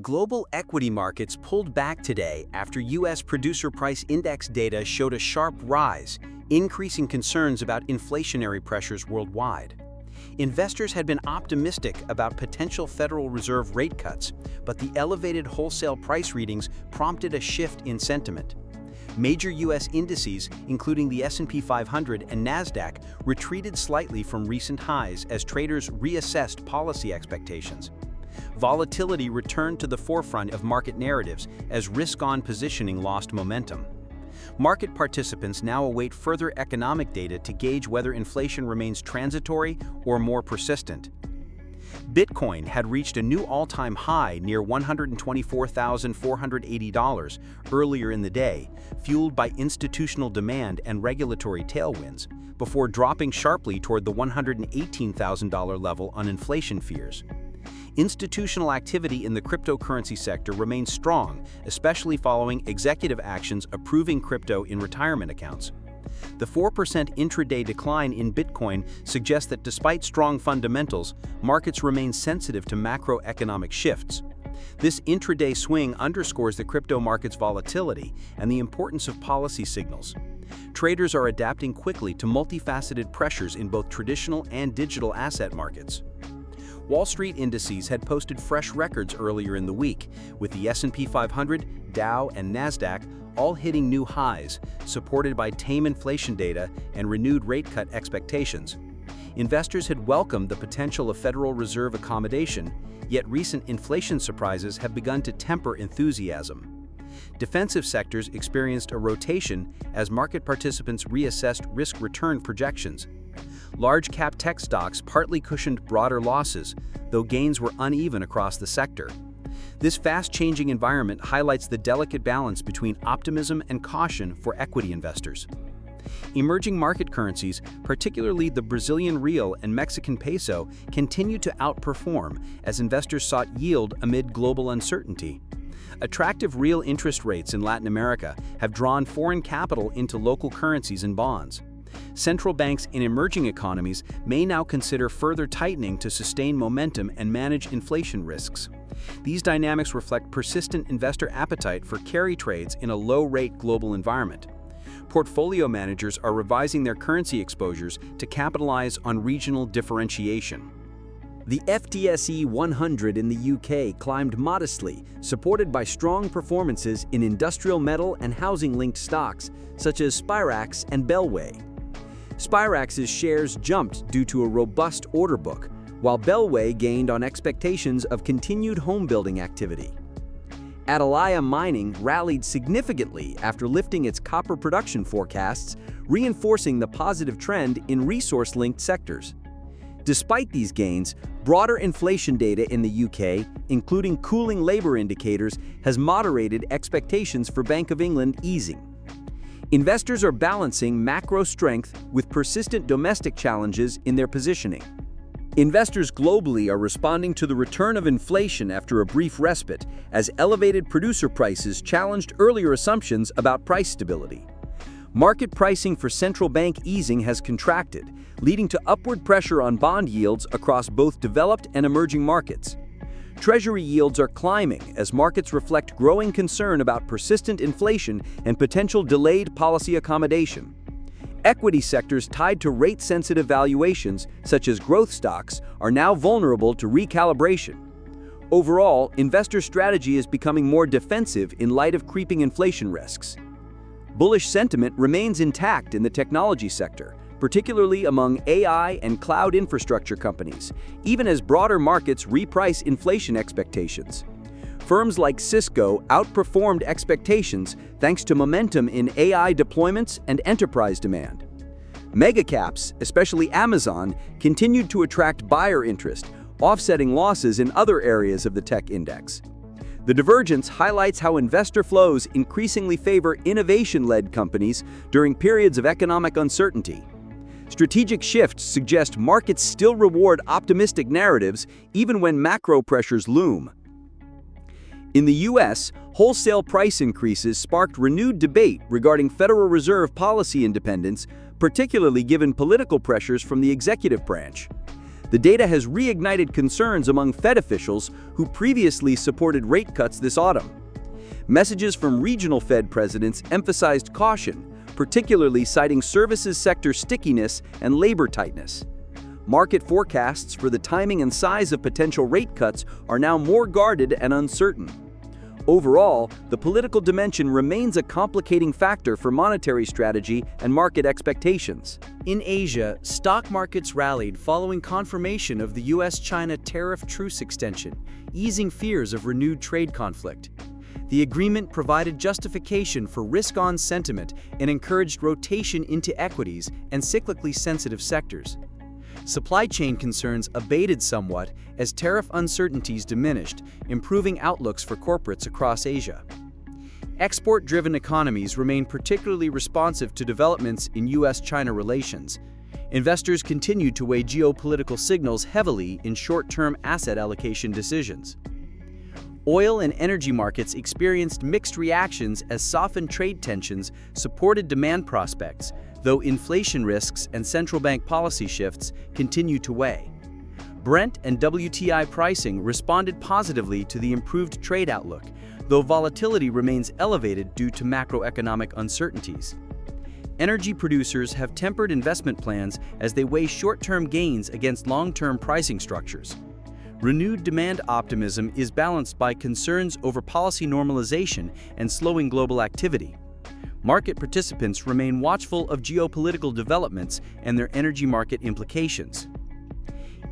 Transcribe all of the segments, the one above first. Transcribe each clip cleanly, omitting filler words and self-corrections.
Global equity markets pulled back today after U.S. Producer Price Index data showed a sharp rise, increasing concerns about inflationary pressures worldwide. Investors had been optimistic about potential Federal Reserve rate cuts, but the elevated wholesale price readings prompted a shift in sentiment. Major U.S. indices, including the S&P 500 and NASDAQ, retreated slightly from recent highs as traders reassessed policy expectations. Volatility returned to the forefront of market narratives as risk-on positioning lost momentum. Market participants now await further economic data to gauge whether inflation remains transitory or more persistent. Bitcoin had reached a new all-time high near $124,480 earlier in the day, fueled by institutional demand and regulatory tailwinds, before dropping sharply toward the $118,000 level on inflation fears. Institutional activity in the cryptocurrency sector remains strong, especially following executive actions approving crypto in retirement accounts. The 4% intraday decline in Bitcoin suggests that despite strong fundamentals, markets remain sensitive to macroeconomic shifts. This intraday swing underscores the crypto market's volatility and the importance of policy signals. Traders are adapting quickly to multifaceted pressures in both traditional and digital asset markets. Wall Street indices had posted fresh records earlier in the week, with the S&P 500, Dow, and NASDAQ all hitting new highs, supported by tame inflation data and renewed rate cut expectations. Investors had welcomed the potential of Federal Reserve accommodation, yet recent inflation surprises have begun to temper enthusiasm. Defensive sectors experienced a rotation as market participants reassessed risk-return projections. Large-cap tech stocks partly cushioned broader losses, though gains were uneven across the sector. This fast-changing environment highlights the delicate balance between optimism and caution for equity investors. Emerging market currencies, particularly the Brazilian real and Mexican peso, continued to outperform as investors sought yield amid global uncertainty. Attractive real interest rates in Latin America have drawn foreign capital into local currencies and bonds. Central banks in emerging economies may now consider further tightening to sustain momentum and manage inflation risks. These dynamics reflect persistent investor appetite for carry trades in a low-rate global environment. Portfolio managers are revising their currency exposures to capitalize on regional differentiation. The FTSE 100 in the UK climbed modestly, supported by strong performances in industrial metal and housing-linked stocks such as Spirax and Bellway. Spirax's shares jumped due to a robust order book, while Bellway gained on expectations of continued home-building activity. Atalaya Mining rallied significantly after lifting its copper production forecasts, reinforcing the positive trend in resource-linked sectors. Despite these gains, broader inflation data in the UK, including cooling labor indicators, has moderated expectations for Bank of England easing. Investors are balancing macro strength with persistent domestic challenges in their positioning. Investors globally are responding to the return of inflation after a brief respite, as elevated producer prices challenged earlier assumptions about price stability. Market pricing for central bank easing has contracted, leading to upward pressure on bond yields across both developed and emerging markets. Treasury yields are climbing as markets reflect growing concern about persistent inflation and potential delayed policy accommodation. Equity sectors tied to rate-sensitive valuations, such as growth stocks, are now vulnerable to recalibration. Overall, investor strategy is becoming more defensive in light of creeping inflation risks. Bullish sentiment remains intact in the technology sector, particularly among AI and cloud infrastructure companies, even as broader markets reprice inflation expectations. Firms like Cisco outperformed expectations thanks to momentum in AI deployments and enterprise demand. Megacaps, especially Amazon, continued to attract buyer interest, offsetting losses in other areas of the tech index. The divergence highlights how investor flows increasingly favor innovation-led companies during periods of economic uncertainty. Strategic shifts suggest markets still reward optimistic narratives even when macro pressures loom. In the U.S., wholesale price increases sparked renewed debate regarding Federal Reserve policy independence, particularly given political pressures from the executive branch. The data has reignited concerns among Fed officials who previously supported rate cuts this autumn. Messages from regional Fed presidents emphasized caution, particularly citing services sector stickiness and labor tightness. Market forecasts for the timing and size of potential rate cuts are now more guarded and uncertain. Overall, the political dimension remains a complicating factor for monetary strategy and market expectations. In Asia, stock markets rallied following confirmation of the US-China tariff truce extension, easing fears of renewed trade conflict. The agreement provided justification for risk-on sentiment and encouraged rotation into equities and cyclically sensitive sectors. Supply chain concerns abated somewhat as tariff uncertainties diminished, improving outlooks for corporates across Asia. Export-driven economies remain particularly responsive to developments in US-China relations. Investors continue to weigh geopolitical signals heavily in short-term asset allocation decisions. Oil and energy markets experienced mixed reactions as softened trade tensions supported demand prospects, though inflation risks and central bank policy shifts continue to weigh. Brent and WTI pricing responded positively to the improved trade outlook, though volatility remains elevated due to macroeconomic uncertainties. Energy producers have tempered investment plans as they weigh short-term gains against long-term pricing structures. Renewed demand optimism is balanced by concerns over policy normalization and slowing global activity. Market participants remain watchful of geopolitical developments and their energy market implications.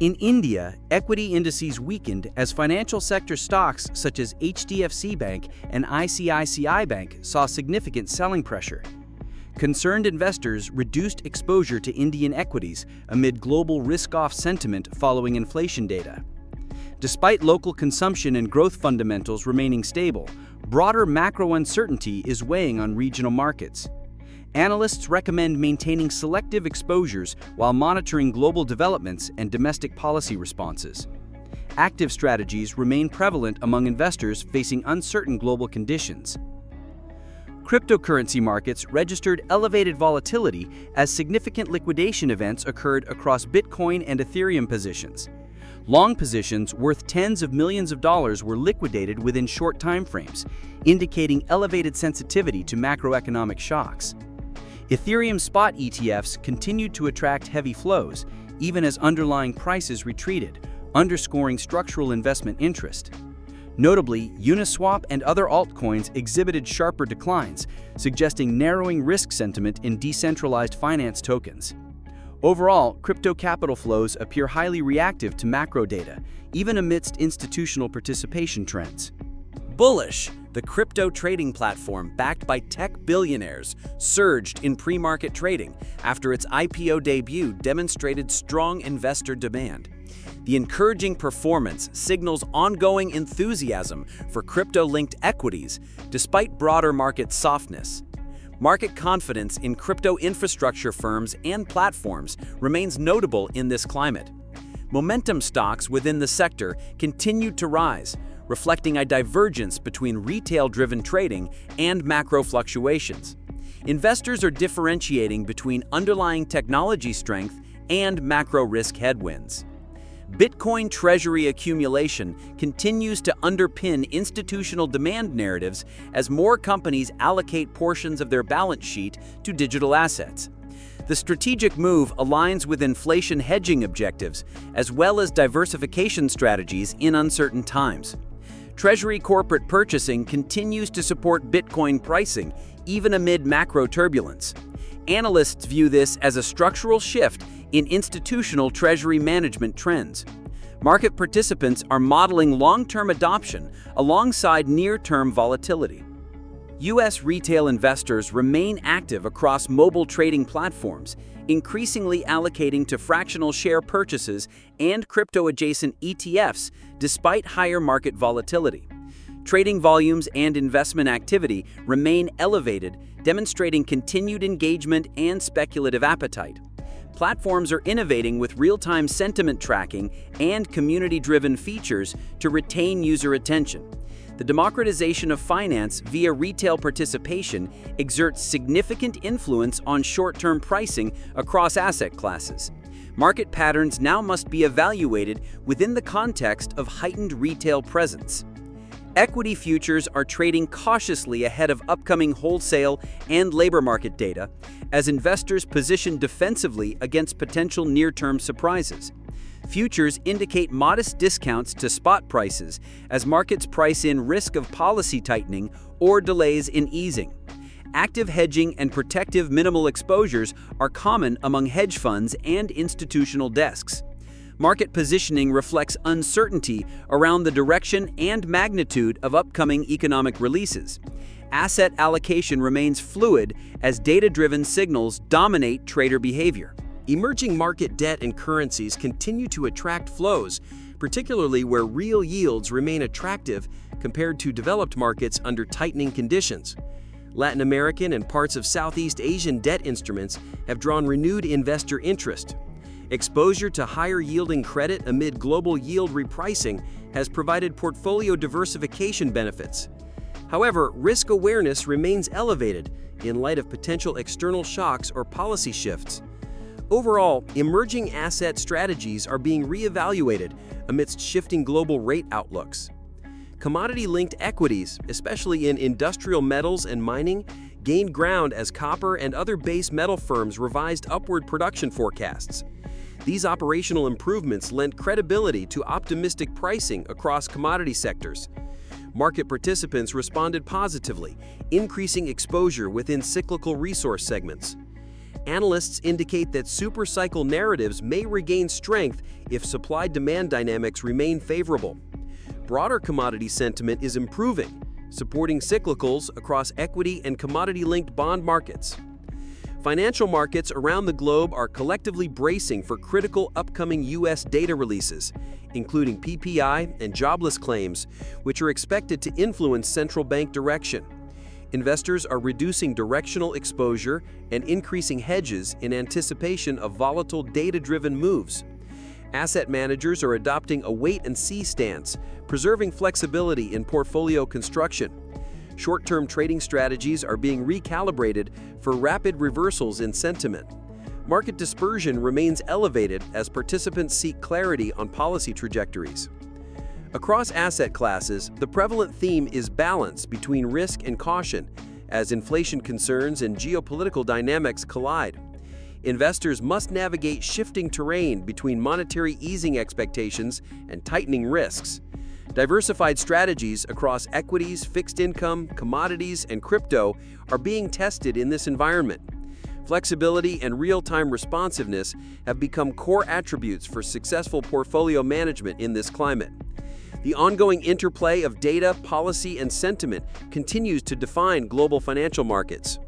In India, equity indices weakened as financial sector stocks such as HDFC Bank and ICICI Bank saw significant selling pressure. Concerned investors reduced exposure to Indian equities amid global risk-off sentiment following inflation data. Despite local consumption and growth fundamentals remaining stable, broader macro uncertainty is weighing on regional markets. Analysts recommend maintaining selective exposures while monitoring global developments and domestic policy responses. Active strategies remain prevalent among investors facing uncertain global conditions. Cryptocurrency markets registered elevated volatility as significant liquidation events occurred across Bitcoin and Ethereum positions. Long positions worth tens of millions of dollars were liquidated within short timeframes, indicating elevated sensitivity to macroeconomic shocks. Ethereum spot ETFs continued to attract heavy flows, even as underlying prices retreated, underscoring structural investment interest. Notably, Uniswap and other altcoins exhibited sharper declines, suggesting narrowing risk sentiment in decentralized finance tokens. Overall, crypto capital flows appear highly reactive to macro data, even amidst institutional participation trends. Bullish, the crypto trading platform backed by tech billionaires surged in pre-market trading after its IPO debut demonstrated strong investor demand. The encouraging performance signals ongoing enthusiasm for crypto-linked equities despite broader market softness. Market confidence in crypto infrastructure firms and platforms remains notable in this climate. Momentum stocks within the sector continued to rise, reflecting a divergence between retail-driven trading and macro fluctuations. Investors are differentiating between underlying technology strength and macro risk headwinds. Bitcoin treasury accumulation continues to underpin institutional demand narratives as more companies allocate portions of their balance sheet to digital assets. The strategic move aligns with inflation hedging objectives as well as diversification strategies in uncertain times. Treasury corporate purchasing continues to support Bitcoin pricing even amid macro turbulence. Analysts view this as a structural shift in institutional treasury management trends. Market participants are modeling long-term adoption alongside near-term volatility. U.S. retail investors remain active across mobile trading platforms, increasingly allocating to fractional share purchases and crypto-adjacent ETFs despite higher market volatility. Trading volumes and investment activity remain elevated, demonstrating continued engagement and speculative appetite. Platforms are innovating with real-time sentiment tracking and community-driven features to retain user attention. The democratization of finance via retail participation exerts significant influence on short-term pricing across asset classes. Market patterns now must be evaluated within the context of heightened retail presence. Equity futures are trading cautiously ahead of upcoming wholesale and labor market data as investors position defensively against potential near-term surprises. Futures indicate modest discounts to spot prices as markets price in risk of policy tightening or delays in easing. Active hedging and protective minimal exposures are common among hedge funds and institutional desks. Market positioning reflects uncertainty around the direction and magnitude of upcoming economic releases. Asset allocation remains fluid as data-driven signals dominate trader behavior. Emerging market debt and currencies continue to attract flows, particularly where real yields remain attractive compared to developed markets under tightening conditions. Latin American and parts of Southeast Asian debt instruments have drawn renewed investor interest. Exposure to higher-yielding credit amid global yield repricing has provided portfolio diversification benefits. However, risk awareness remains elevated in light of potential external shocks or policy shifts. Overall, emerging asset strategies are being reevaluated amidst shifting global rate outlooks. Commodity-linked equities, especially in industrial metals and mining, gained ground as copper and other base metal firms revised upward production forecasts. These operational improvements lent credibility to optimistic pricing across commodity sectors. Market participants responded positively, increasing exposure within cyclical resource segments. Analysts indicate that supercycle narratives may regain strength if supply-demand dynamics remain favorable. Broader commodity sentiment is improving, supporting cyclicals across equity and commodity-linked bond markets. Financial markets around the globe are collectively bracing for critical upcoming U.S. data releases, including PPI and jobless claims, which are expected to influence central bank direction. Investors are reducing directional exposure and increasing hedges in anticipation of volatile data-driven moves. Asset managers are adopting a wait-and-see stance, preserving flexibility in portfolio construction. Short-term trading strategies are being recalibrated for rapid reversals in sentiment. Market dispersion remains elevated as participants seek clarity on policy trajectories. Across asset classes, the prevalent theme is balance between risk and caution as inflation concerns and geopolitical dynamics collide. Investors must navigate shifting terrain between monetary easing expectations and tightening risks. Diversified strategies across equities, fixed income, commodities, and crypto are being tested in this environment. Flexibility and real-time responsiveness have become core attributes for successful portfolio management in this climate. The ongoing interplay of data, policy, and sentiment continues to define global financial markets.